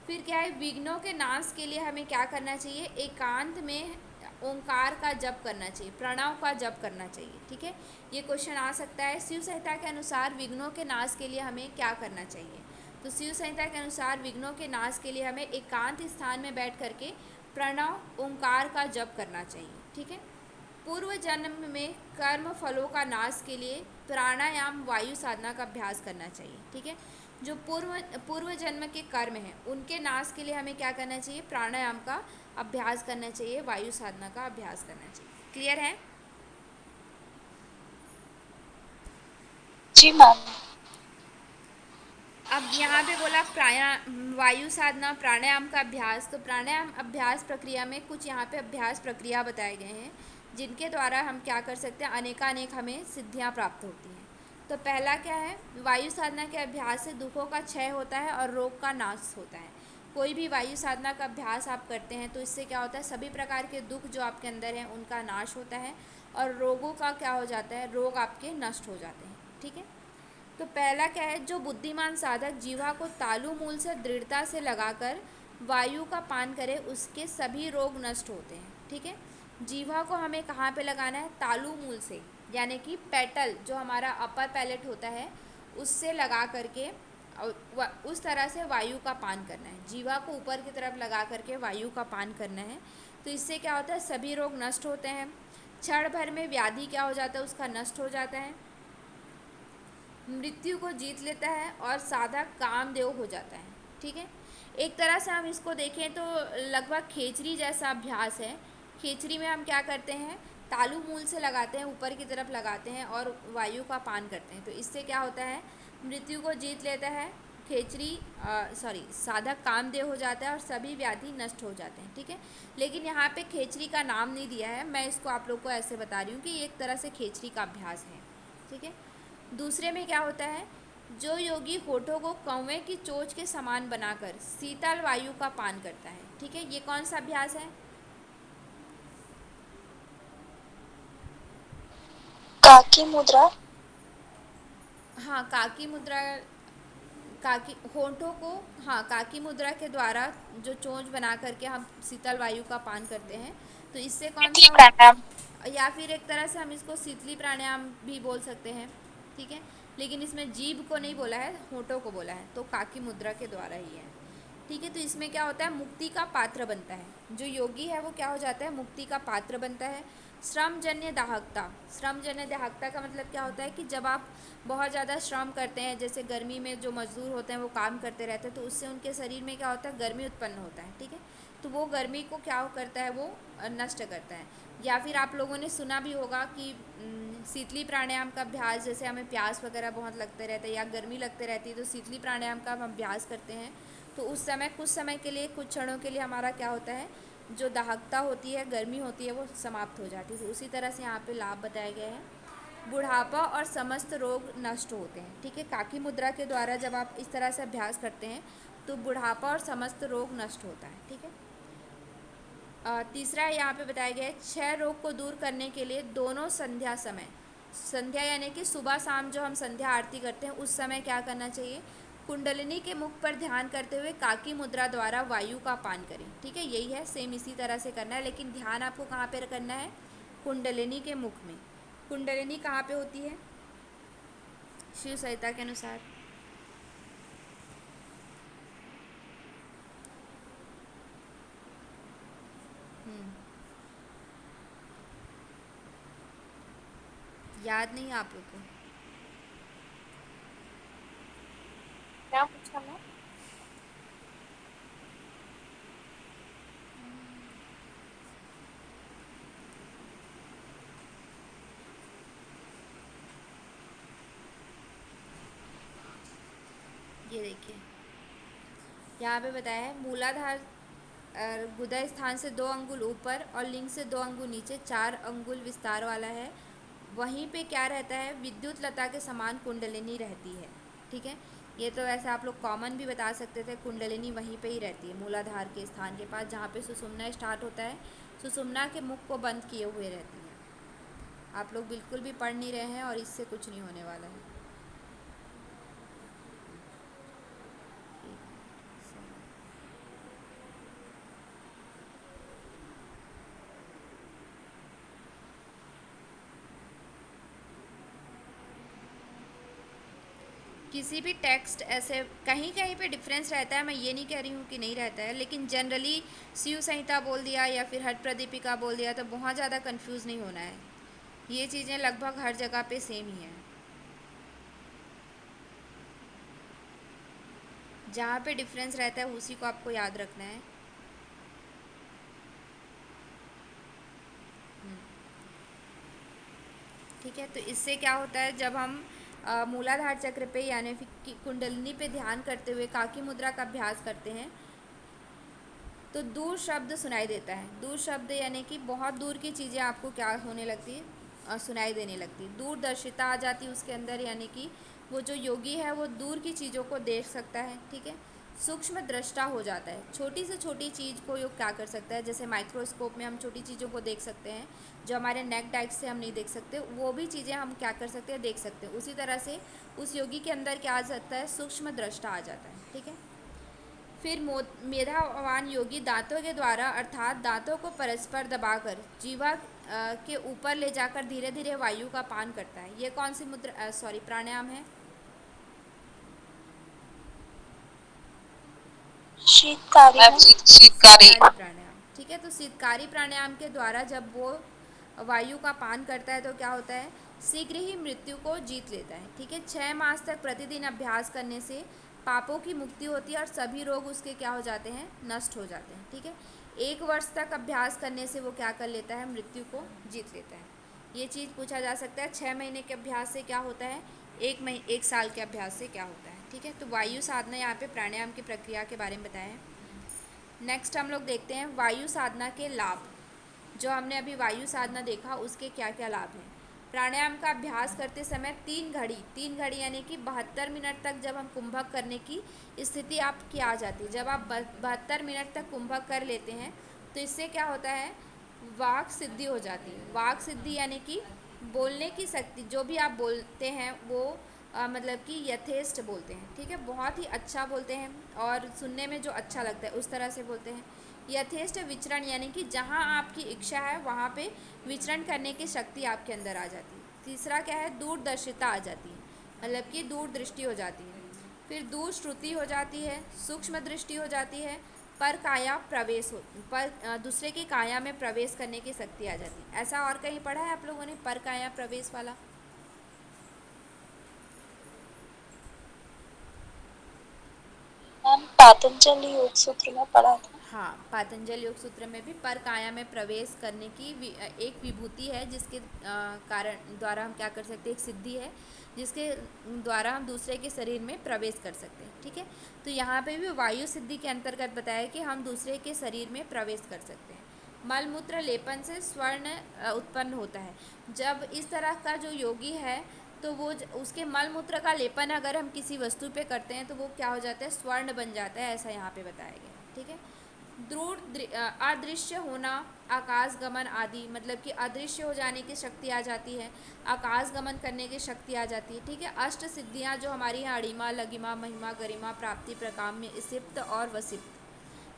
फिर क्या है, विघ्नों के नाश के लिए हमें क्या करना चाहिए, एकांत में ओंकार का जप करना चाहिए, प्रणव का जप करना चाहिए, ठीक है। ये क्वेश्चन आ सकता है, शिव संहिता के अनुसार विघ्नों के नाश के लिए हमें क्या करना चाहिए। तो शिव संहिता के अनुसार विघ्नों के नाश के लिए हमें एकांत स्थान में बैठ करके प्रणव ओंकार का जप करना चाहिए, ठीक है। पूर्व जन्म में कर्म फलों का नाश के लिए प्राणायाम वायु साधना का अभ्यास करना चाहिए, ठीक है। जो पूर्व जन्म के कर्म हैं उनके नाश के लिए हमें क्या करना चाहिए, प्राणायाम का अभ्यास करना चाहिए, वायु साधना का अभ्यास करना चाहिए। क्लियर है? जी मैम। अब यहाँ पे बोला वायु साधना, प्राणायाम का अभ्यास, तो प्राणायाम अभ्यास प्रक्रिया में कुछ यहाँ पे अभ्यास प्रक्रिया बताए गए हैं, जिनके द्वारा हम क्या कर सकते हैं, अनेकानेक हमें सिद्धियाँ प्राप्त होती हैं। तो पहला क्या है, वायु साधना के अभ्यास से दुखों का क्षय होता है और रोग का नाश होता है। कोई भी वायु साधना का अभ्यास आप करते हैं तो इससे क्या होता है, सभी प्रकार के दुख जो आपके अंदर हैं उनका नाश होता है, और रोगों का क्या हो जाता है, रोग आपके नष्ट हो जाते हैं, ठीक है। तो पहला क्या है, जो बुद्धिमान साधक जीवा को तालु मूल से दृढ़ता से लगाकर वायु का पान करे, उसके सभी रोग नष्ट होते हैं, ठीक है। जीवा को हमें कहाँ पे लगाना है, तालु मूल से, यानी कि पेटल जो हमारा अपर पैलेट होता है उससे लगा करके उस तरह से वायु का पान करना है, जीवा को ऊपर की तरफ लगा करके वायु का पान करना है। तो इससे क्या होता है, सभी रोग नष्ट होते हैं, क्षण भर में व्याधि क्या हो जाता है, उसका नष्ट हो जाता है, मृत्यु को जीत लेता है और साधक कामदेव हो जाता है, ठीक है। एक तरह से हम इसको देखें तो लगभग खेचरी जैसा अभ्यास है। खेचरी में हम क्या करते हैं, तालु मूल से लगाते हैं, ऊपर की तरफ लगाते हैं और वायु का पान करते हैं, तो इससे क्या होता है, मृत्यु को जीत लेता है, खेचरी साधक कामदेव हो जाता है और सभी व्याधि नष्ट हो जाते हैं, ठीक है। लेकिन यहाँ पे खेचरी का नाम नहीं दिया है, मैं इसको आप लोग को ऐसे बता रही हूँ कि ये एक तरह से खेचरी का अभ्यास है, ठीक है। दूसरे में क्या होता है, जो योगी होठों को कौवे की चोंच के समान बनाकर शीतल वायु का पान करता है, ठीक है, ये कौन सा अभ्यास है, काकी मुद्रा। हाँ काकी मुद्रा, काकी होठों को, हाँ काकी मुद्रा के द्वारा जो चोंच बना करके हम शीतल वायु का पान करते हैं, तो इससे कौन तितली सा, प्राणायाम। या फिर एक तरह से हम इसको शीतली प्राणायाम भी बोल सकते हैं, ठीक है। लेकिन इसमें जीभ को नहीं बोला है, होठों को बोला है, तो काकी मुद्रा के द्वारा ही है, ठीक है। तो इसमें क्या होता है, मुक्ति का पात्र बनता है, जो योगी है वो क्या हो जाता है, मुक्ति का पात्र बनता है। श्रमजन्य दाहकता, श्रमजन्य दाहकता का मतलब क्या होता है कि जब आप बहुत ज़्यादा श्रम करते हैं, जैसे गर्मी में जो मजदूर होते हैं वो काम करते रहते हैं, तो उससे उनके शरीर में क्या होता है, गर्मी उत्पन्न होता है, ठीक है। तो वो गर्मी को क्या करता है, वो नष्ट करता है। या फिर आप लोगों ने सुना भी होगा कि शीतली प्राणायाम का अभ्यास, जैसे हमें प्यास वगैरह बहुत लगते रहते हैं या गर्मी लगते रहती है, तो शीतली प्राणायाम का हम अभ्यास करते हैं, तो उस समय कुछ समय के लिए, कुछ क्षणों के लिए हमारा क्या होता है, जो दाहकता होती है, गर्मी होती है, वो समाप्त हो जाती है। तो उसी तरह से यहाँ पे लाभ बताया गया है, बुढ़ापा और समस्त रोग नष्ट होते हैं, ठीक है। काकी मुद्रा के द्वारा जब आप इस तरह से अभ्यास करते हैं तो बुढ़ापा और समस्त रोग नष्ट होता है, ठीक है। तीसरा यहाँ पे बताया गया है, क्षय रोग को दूर करने के लिए दोनों संध्या समय, संध्या यानी कि सुबह शाम जो हम संध्या आरती करते हैं उस समय क्या करना चाहिए, कुंडलिनी के मुख पर ध्यान करते हुए काकी मुद्रा द्वारा वायु का पान करें। ठीक है, यही है, सेम इसी तरह से करना है, लेकिन ध्यान आपको कहाँ पे करना है, कुंडलिनी के मुख में। कुंडलिनी कहाँ पे होती है शिव संहिता के अनुसार? याद नहीं है आप लोग को? क्या पूछा मैं? ये देखिए यहाँ पे बताया है, मूलाधार गुदय स्थान से 2 अंगुल ऊपर और लिंग से 2 अंगुल नीचे 4 अंगुल विस्तार वाला है। वहीं पे क्या रहता है, विद्युत लता के समान कुंडलिनी रहती है। ठीक है, ये तो वैसे आप लोग कॉमन भी बता सकते थे, कुंडलिनी वहीं पे ही रहती है, मूलाधार के स्थान के पास जहाँ पे सुषुम्ना स्टार्ट होता है, सुषुम्ना के मुख को बंद किए हुए रहती है। आप लोग बिल्कुल भी पढ़ नहीं रहे हैं और इससे कुछ नहीं होने वाला है। किसी भी टेक्स्ट ऐसे कहीं कहीं पे डिफरेंस रहता है, मैं ये नहीं कह रही हूँ कि नहीं रहता है, लेकिन जनरली शिव संहिता बोल दिया या फिर हट प्रदीपिका बोल दिया तो बहुत ज़्यादा कंफ्यूज नहीं होना है। ये चीज़ें लगभग हर जगह पे सेम ही हैं। जहाँ पे डिफरेंस रहता है उसी को आपको याद रखना है। ठीक है, तो इससे क्या होता है, जब हम मूलाधार चक्र पे यानी फिर कुंडलिनी पे ध्यान करते हुए काकी मुद्रा का अभ्यास करते हैं तो दूर शब्द सुनाई देता है। दूर शब्द यानी कि बहुत दूर की चीज़ें आपको क्या होने लगती है, सुनाई देने लगती है, दूरदर्शिता आ जाती है उसके अंदर, यानी कि वो जो योगी है वो दूर की चीज़ों को देख सकता है। ठीक है, सूक्ष्म दृष्टा हो जाता है, छोटी से छोटी चीज़ को योग क्या कर सकता है, जैसे माइक्रोस्कोप में हम छोटी चीज़ों को देख सकते हैं जो हमारे नेक डाइट से हम नहीं देख सकते, वो भी चीज़ें हम क्या कर सकते हैं, देख सकते हैं। उसी तरह से उस योगी के अंदर क्या आ जाता है, सूक्ष्म दृष्टा आ जाता है। ठीक है, फिर मेधावान योगी दांतों के द्वारा अर्थात दांतों को परस्पर दबाकर जीवा के ऊपर ले जाकर धीरे धीरे वायु का पान करता है। ये कौन सी मुद्रा सॉरी प्राणायाम है? शीतकारी मैम है। शीतकारी। शीतकारी प्राणायाम। ठीक है, तो शीतकारी प्राणायाम के द्वारा जब वो वायु का पान करता है तो क्या होता है, शीघ्र ही मृत्यु को जीत लेता है। ठीक है, 6 मास तक प्रतिदिन अभ्यास करने से पापों की मुक्ति होती है और सभी रोग उसके क्या हो जाते हैं, नष्ट हो जाते हैं। ठीक है, 1 वर्ष तक अभ्यास करने से वो क्या कर लेता है, मृत्यु को जीत लेता है। ये चीज़ पूछा जा सकता है, 6 महीने के अभ्यास से क्या होता है, 1 साल के अभ्यास से क्या होता है। ठीक है, तो वायु साधना यहाँ पे प्राणायाम की प्रक्रिया के बारे में बताया है। नेक्स्ट हम लोग देखते हैं वायु साधना के लाभ। जो हमने अभी वायु साधना देखा उसके क्या क्या लाभ हैं। प्राणायाम का अभ्यास करते समय 3 घड़ी यानी कि 72 मिनट तक जब हम कुंभक करने की स्थिति आपकी आ जाती है, जब आप 72 मिनट तक कुंभक कर लेते हैं तो इससे क्या होता है, वाक सिद्धि हो जाती है। वाक सिद्धि यानी कि बोलने की शक्ति, जो भी आप बोलते हैं वो मतलब कि यथेष्ट बोलते हैं। ठीक है, बहुत ही अच्छा बोलते हैं और सुनने में जो अच्छा लगता है उस तरह से बोलते हैं। यथेष्ट विचरण यानी कि जहाँ आपकी इच्छा है वहाँ पे विचरण करने की शक्ति आपके अंदर आ जाती है। तीसरा क्या है, दूरदर्शिता आ जाती है, मतलब कि दूरदृष्टि हो जाती है। फिर दूर श्रुति हो जाती है, सूक्ष्म दृष्टि हो जाती है, पर काया प्रवेश हो, पर दूसरे की काया में प्रवेश करने की शक्ति आ जाती है। ऐसा और कहीं पढ़ा है आप लोगों ने पर काया प्रवेश वाला? मैम पातंजलि योग सूत्र में पढ़ा था। हाँ, पातंजल योग सूत्र में भी पर काया में प्रवेश करने की एक विभूति है, जिसके कारण द्वारा हम क्या कर सकते हैं, एक सिद्धि है जिसके द्वारा हम दूसरे के शरीर में प्रवेश कर सकते हैं। ठीक है, तो यहाँ पे भी वायु सिद्धि के अंतर्गत बताया कि हम दूसरे के शरीर में प्रवेश कर सकते हैं। मलमूत्र लेपन से स्वर्ण उत्पन्न होता है। जब इस तरह का जो योगी है तो वो उसके मल मूत्र का लेपन अगर हम किसी वस्तु पे करते हैं तो वो क्या हो जाता है, स्वर्ण बन जाता है, ऐसा यहाँ पे बताया गया है। ठीक है, अदृश्य होना, आकाश गमन आदि, मतलब कि अदृश्य हो जाने की शक्ति आ जाती है, आकाश गमन करने की शक्ति आ जाती है। ठीक है, अष्ट सिद्धियाँ जो हमारी हैं, अणिमा, लघिमा, महिमा, गरिमा, प्राप्ति, प्रकाम में सिप्त और वसिप्त,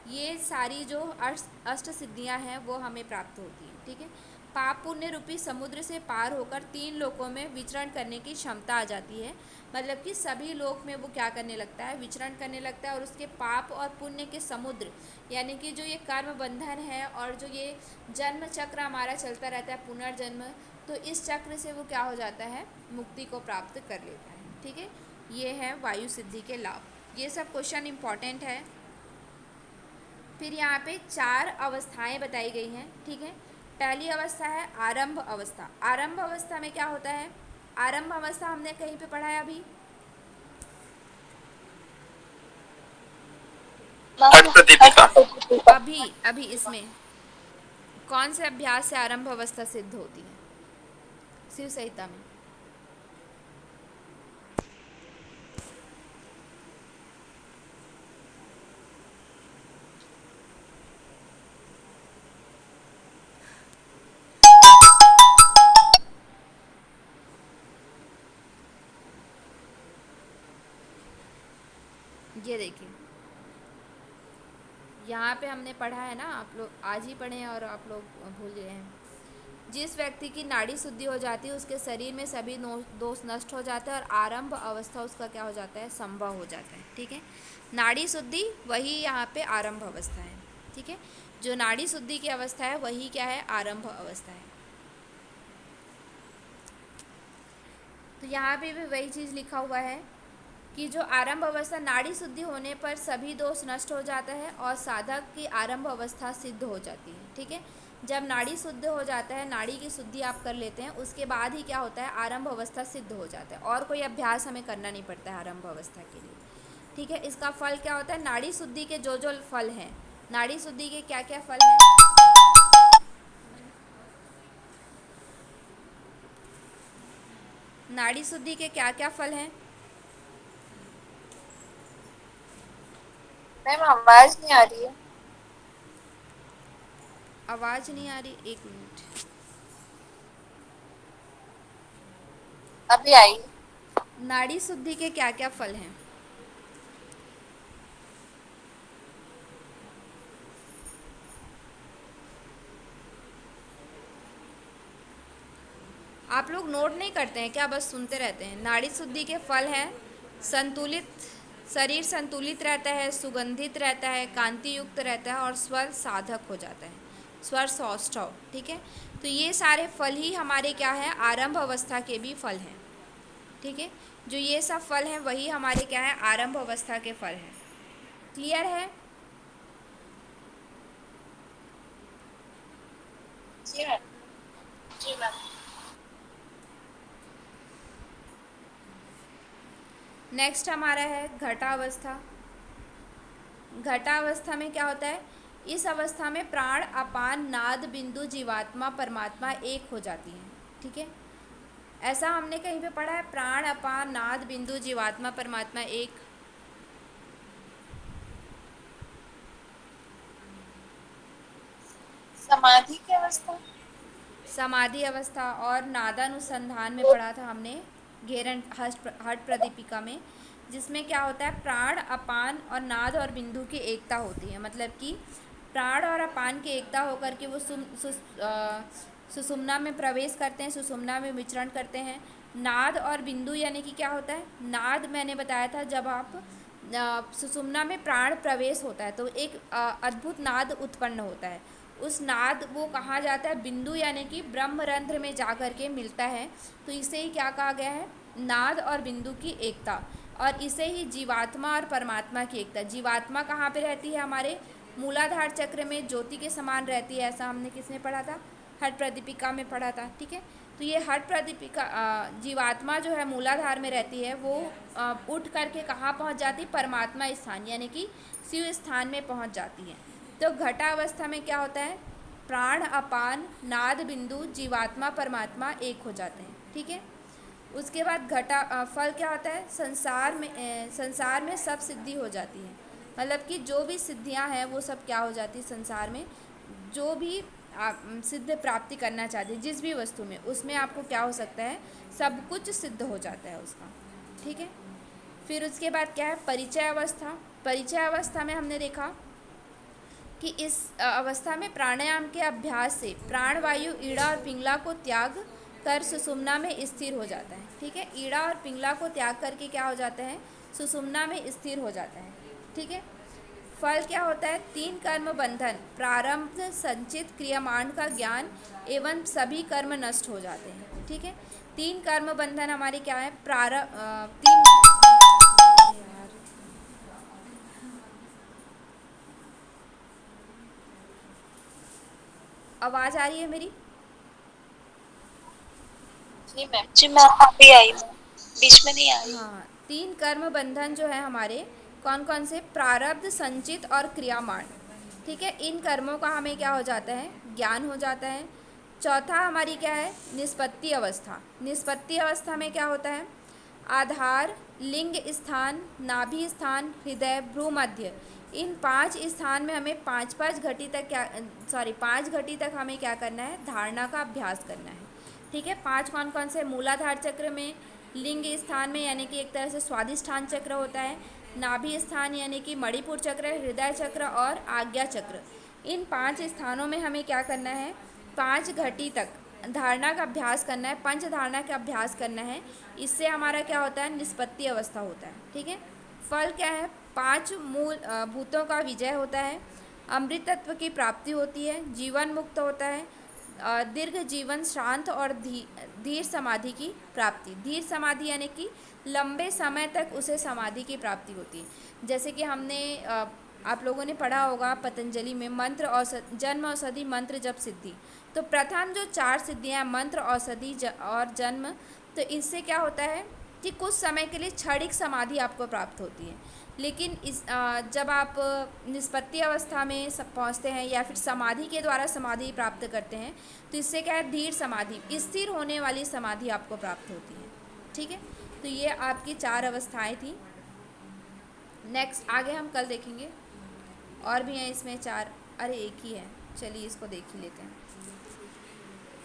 ये सारी जो अष्ट सिद्धियां हैं वो हमें प्राप्त होती हैं। ठीक है, पाप पुण्य रूपी समुद्र से पार होकर तीन लोकों में विचरण करने की क्षमता आ जाती है। मतलब कि सभी लोक में वो क्या करने लगता है, विचरण करने लगता है, और उसके पाप और पुण्य के समुद्र, यानी कि जो ये कर्म बंधन है और जो ये जन्म चक्र हमारा चलता रहता है, पुनर्जन्म, तो इस चक्र से वो क्या हो जाता है, मुक्ति को प्राप्त कर लेता है। ठीक है, ये है वायु सिद्धि के लाभ। ये सब क्वेश्चन इंपॉर्टेंट है। फिर यहाँ पे 4 अवस्थाएं बताई गई हैं। ठीक है, पहली अवस्था है आरंभ अवस्था। आरंभ अवस्था में क्या होता है, आरंभ अवस्था हमने कहीं पे पढ़ा है अभी, हट प्रदीपिका। अभी अभी इसमें कौन से अभ्यास से आरंभ अवस्था सिद्ध होती है, शिव संहिता में? ये देखिए, यहाँ पे हमने पढ़ा है ना, आप लोग आज ही पढ़े हैं और आप लोग भूल गए हैं। जिस व्यक्ति की नाड़ी शुद्धि हो जाती है उसके शरीर में सभी दोष नष्ट हो जाते हैं और आरंभ अवस्था उसका क्या हो जाता है, संभव हो जाता है। ठीक है, नाड़ी शुद्धि वही यहाँ पे आरंभ अवस्था है। ठीक है, जो नाड़ी शुद्धि की अवस्था है वही क्या है, आरंभ अवस्था है। तो यहाँ पे भी वही चीज़ लिखा हुआ है कि जो आरंभ अवस्था, नाड़ी शुद्धि होने पर सभी दोष नष्ट हो जाता है और साधक की आरंभ अवस्था सिद्ध हो जाती है। ठीक है, जब नाड़ी शुद्ध हो जाता है, नाड़ी की शुद्धि आप कर लेते हैं, उसके बाद ही क्या होता है, आरंभ अवस्था सिद्ध हो जाता है, और कोई अभ्यास हमें करना नहीं पड़ता है आरंभ अवस्था के लिए। ठीक है, इसका फल क्या होता है, नाड़ी शुद्धि के जो जो फल हैं, नाड़ी शुद्धि के क्या क्या फल हैं, नाड़ी शुद्धि के क्या क्या फल हैं? मैम आवाज नहीं आ रही है। आवाज़ नहीं आ रही, एक मिनट। अभी आई। नाड़ी शुद्धि के क्या क्या फल हैं? आप लोग नोट नहीं करते हैं क्या, बस सुनते रहते हैं? नाड़ी शुद्धि के फल हैं, संतुलित शरीर, संतुलित रहता है, सुगंधित रहता है, कांति युक्त रहता है और स्वर साधक हो जाता है, स्वर सौष्ठव। ठीक है, तो ये सारे फल ही हमारे क्या है, आरंभ अवस्था के भी फल हैं। ठीक है, जो ये सब फल हैं वही हमारे क्या है, आरंभ अवस्था के फल हैं। क्लियर है? जी मैम। जी मैम। नेक्स्ट हमारा है घटावस्था। घटावस्था में क्या होता है, इस अवस्था में प्राण, अपान, नाद, बिंदु, जीवात्मा, परमात्मा एक हो जाती हैं। ठीक है, ऐसा हमने कहीं पे पढ़ा है, प्राण, अपान, नाद, बिंदु, जीवात्मा, परमात्मा एक। समाधि की अवस्था। समाधि अवस्था और नादानुसंधान में पढ़ा था हमने, घेरन हठ प्रदीपिका में, जिसमें क्या होता है, प्राण, अपान और नाद और बिंदु की एकता होती है। मतलब कि प्राण और अपान की एकता होकर के वो सुषुम्ना में प्रवेश करते हैं, सुषुम्ना में विचरण करते हैं। नाद और बिंदु यानी कि क्या होता है, नाद मैंने बताया था, जब आप सुषुम्ना में प्राण प्रवेश होता है तो एक अद्भुत नाद उत्पन्न होता है। उस नाद वो कहाँ जाता है, बिंदु यानी कि ब्रह्मरंध्र में जा कर के मिलता है। तो इसे ही क्या कहा गया है, नाद और बिंदु की एकता। और इसे ही जीवात्मा और परमात्मा की एकता। जीवात्मा कहाँ पे रहती है, हमारे मूलाधार चक्र में ज्योति के समान रहती है, ऐसा हमने किसमें पढ़ा था, हठ प्रदीपिका में पढ़ा था। ठीक है, तो ये हठ प्रदीपिका जीवात्मा जो है मूलाधार में रहती है, वो उठ करके कहाँ पहुँच जाती है, परमात्मा स्थान यानी कि शिव स्थान में पहुँच जाती है। तो घटावस्था में क्या होता है, प्राण, अपान, नाद, बिंदु, जीवात्मा, परमात्मा एक हो जाते हैं। ठीक है, उसके बाद फल क्या होता है, संसार में सब सिद्धि हो जाती है। मतलब कि जो भी सिद्धियां हैं वो सब क्या हो जाती संसार में, जो भी आप सिद्ध प्राप्ति करना चाहते हैं जिस भी वस्तु में, उसमें आपको क्या हो सकता है, सब कुछ सिद्ध हो जाता है उसका। ठीक है। फिर उसके बाद क्या है, परिचय अवस्था। परिचय अवस्था में हमने देखा कि इस अवस्था में प्राणायाम के अभ्यास से प्राण वायु ईड़ा और पिंगला को त्याग कर सुषुम्ना में स्थिर हो जाता है। ठीक है। ईड़ा और पिंगला को त्याग करके क्या हो जाता है, सुषुम्ना में स्थिर हो जाता है। ठीक है। फल क्या होता है, तीन कर्म बंधन, प्रारब्ध संचित क्रियमाण का ज्ञान एवं सभी कर्म नष्ट हो जाते हैं। ठीक है। तीन कर्म बंधन हमारे क्या है, तीन, आवाज़ आ रही है मेरी? जी मैम अभी आई मैम, बीच में नहीं आई। हाँ, तीन कर्म बंधन जो है हमारे, कौन कौन से, प्रारब्ध संचित और क्रियामाण। ठीक है। इन कर्मों का हमें क्या हो जाता है, ज्ञान हो जाता है। चौथा हमारी क्या है, निष्पत्ति अवस्था। निष्पत्ति अवस्था में क्या होता है, आधार, लिंग स्थान, नाभि स्थान, हृदय, भ्रू मध्य, इन पांच स्थान में हमें पाँच पाँच घटी तक क्या, सॉरी 5 घटी तक हमें क्या करना है, धारणा का अभ्यास करना है। ठीक है। पांच कौन कौन से, मूलाधार चक्र में, लिंग स्थान में यानी कि एक तरह से स्वादिष्ठान चक्र होता है, नाभि स्थान यानी कि मणिपुर चक्र, हृदय चक्र और आज्ञा चक्र। इन 5 स्थानों में हमें क्या करना है, 5 घटी तक धारणा का अभ्यास करना है, पंच धारणा का अभ्यास करना है। इससे हमारा क्या होता है, निष्पत्ति अवस्था होता है। ठीक है। फल क्या है, 5 मूल भूतों का विजय होता है, अमृत तत्व की प्राप्ति होती है, जीवन मुक्त होता है, दीर्घ जीवन, शांत और धीर समाधि की प्राप्ति। धीर समाधि यानी कि लंबे समय तक उसे समाधि की प्राप्ति होती है। जैसे कि हमने आप लोगों ने पढ़ा होगा पतंजलि में, मंत्र औषधि, जन्म औषधि मंत्र जप सिद्धि। तो प्रथम जो 4 सिद्धियाँ, मंत्र औषधि और जन्म, तो इससे क्या होता है कि कुछ समय के लिए क्षणिक समाधि आपको प्राप्त होती है। लेकिन जब आप निष्पत्ति अवस्था में पहुँचते हैं या फिर समाधि के द्वारा समाधि प्राप्त करते हैं, तो इससे क्या है, धीर समाधि, स्थिर होने वाली समाधि आपको प्राप्त होती है। ठीक है। तो ये आपकी 4 अवस्थाएं थी। नेक्स्ट आगे हम कल देखेंगे, और भी हैं इसमें 4, अरे एक ही है, चलिए इसको देख ही लेते हैं।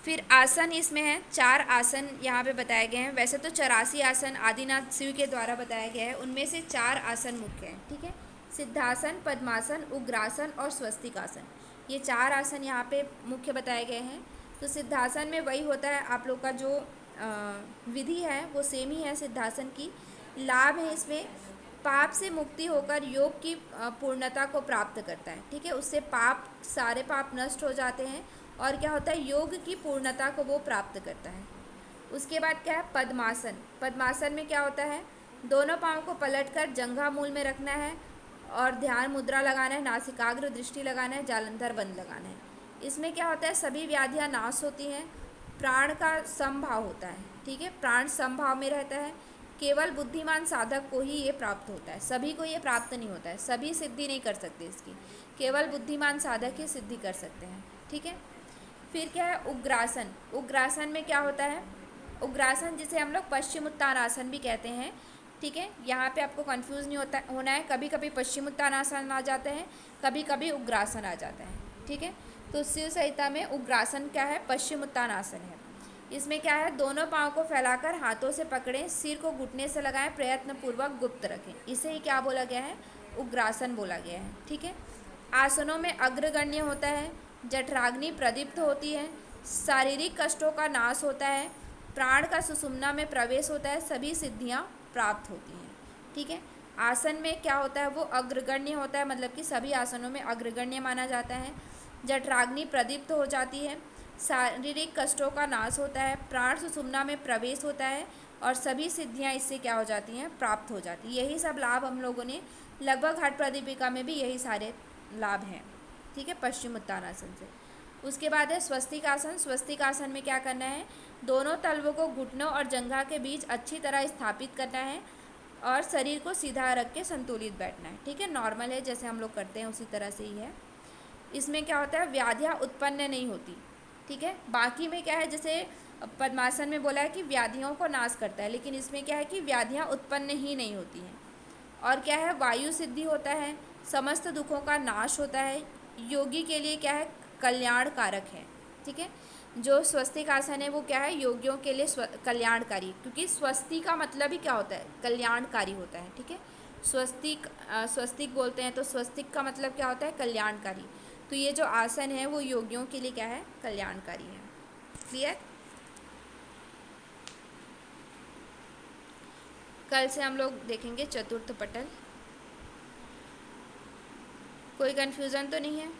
फिर आसन इसमें है, 4 आसन यहाँ पे बताए गए हैं। वैसे तो 84 आसन आदिनाथ शिव के द्वारा बताया गया है, उनमें से 4 आसन मुख्य हैं। ठीक है। सिद्धासन, पद्मासन, उग्रासन और स्वस्तिकासन, ये 4 आसन यहाँ पे मुख्य बताए गए हैं। तो सिद्धासन में वही होता है, आप लोग का जो विधि है वो सेम ही है सिद्धासन की। लाभ है इसमें, पाप से मुक्ति होकर योग की पूर्णता को प्राप्त करता है। ठीक है। उससे पाप, सारे पाप नष्ट हो जाते हैं और क्या होता है, योग की पूर्णता को वो प्राप्त करता है। उसके बाद क्या है, पद्मासन। पद्मासन में क्या होता है, दोनों पाँव को पलटकर जंघा मूल में रखना है और ध्यान मुद्रा लगाना है, नासिकाग्र दृष्टि लगाना है, जालंधर बंद लगाना है। इसमें क्या होता है, सभी व्याधियाँ नाश होती हैं, प्राण का समभाव होता है। ठीक है। प्राण समभाव में रहता है। केवल बुद्धिमान साधक को ही ये प्राप्त होता है, सभी को ये प्राप्त नहीं होता है, सभी सिद्धि नहीं कर सकते इसकी, केवल बुद्धिमान साधक ही सिद्धि कर सकते हैं। ठीक है। फिर क्या है, उग्रासन। उग्रासन में क्या होता है, उग्रासन जिसे हम लोग पश्चिम उत्तानासन भी कहते हैं। ठीक है। यहाँ पे आपको कंफ्यूज नहीं होना है, कभी कभी पश्चिम उत्तानासन आ जाता है, कभी कभी उग्रासन आ जाता है। ठीक है। तो शिव संहिता में उग्रासन क्या है, पश्चिम उत्तानासन है। इसमें क्या है, दोनों पाँव को फैलाकर हाथों से पकड़ें, सिर को घुटने से लगाएं, प्रयत्न पूर्वक गुप्त रखें, इसे ही क्या बोला गया है, उग्रासन बोला गया है। ठीक है। आसनों में अग्रगण्य होता है, जठराग्नि प्रदीप्त होती है, शारीरिक कष्टों का नाश होता है, प्राण का सुषुम्ना में प्रवेश होता है, सभी सिद्धियां प्राप्त होती हैं। ठीक है। आसन में क्या होता है, वो अग्रगण्य होता है, मतलब कि सभी आसनों में अग्रगण्य माना जाता है। जठराग्नि प्रदीप्त हो जाती है, शारीरिक कष्टों का नाश होता है, प्राण सुषुम्ना में प्रवेश होता है और सभी सिद्धियां इससे क्या हो जाती हैं, प्राप्त हो जाती हैं। यही सब लाभ हम लोगों ने लगभग हठ प्रदीपिका में भी यही सारे लाभ हैं। ठीक है। पश्चिम उत्तानासन से। उसके बाद है स्वस्तिक आसन। स्वस्तिक आसन में क्या करना है, दोनों तलवों को घुटनों और जंघा के बीच अच्छी तरह स्थापित करना है और शरीर को सीधा रख के संतुलित बैठना है। ठीक है। नॉर्मल है, जैसे हम लोग करते हैं उसी तरह से ही है। इसमें क्या होता है, व्याधियाँ उत्पन्न नहीं होती। ठीक है। बाकी में क्या है, जैसे पद्मासन में बोला है कि व्याधियों को नाश करता है, लेकिन इसमें क्या है कि व्याधियाँ उत्पन्न ही नहीं होती हैं। और क्या है, वायु सिद्धि होता है, समस्त दुखों का नाश होता है, योगी के लिए क्या है, कल्याणकारक है। ठीक है, जो स्वस्तिक आसन है वो क्या है, योगियों के लिए कल्याणकारी, क्योंकि स्वस्ति का मतलब ही क्या होता है, कल्याणकारी होता है। ठीक है, स्वस्तिक स्वस्तिक बोलते हैं तो स्वस्तिक का मतलब क्या होता है, कल्याणकारी। तो ये जो आसन है वो योगियों के लिए क्या है, कल्याणकारी है। क्लियर। कल से हम लोग देखेंगे चतुर्थ पटल। कोई कंफ्यूजन तो नहीं है?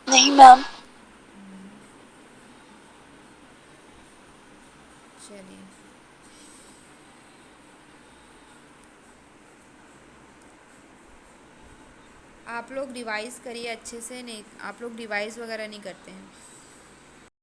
नहीं मैम। चलिए, आप लोग रिवाइज़ करिए अच्छे से। नहीं, आप लोग रिवाइज़ वगैरह नहीं करते हैं।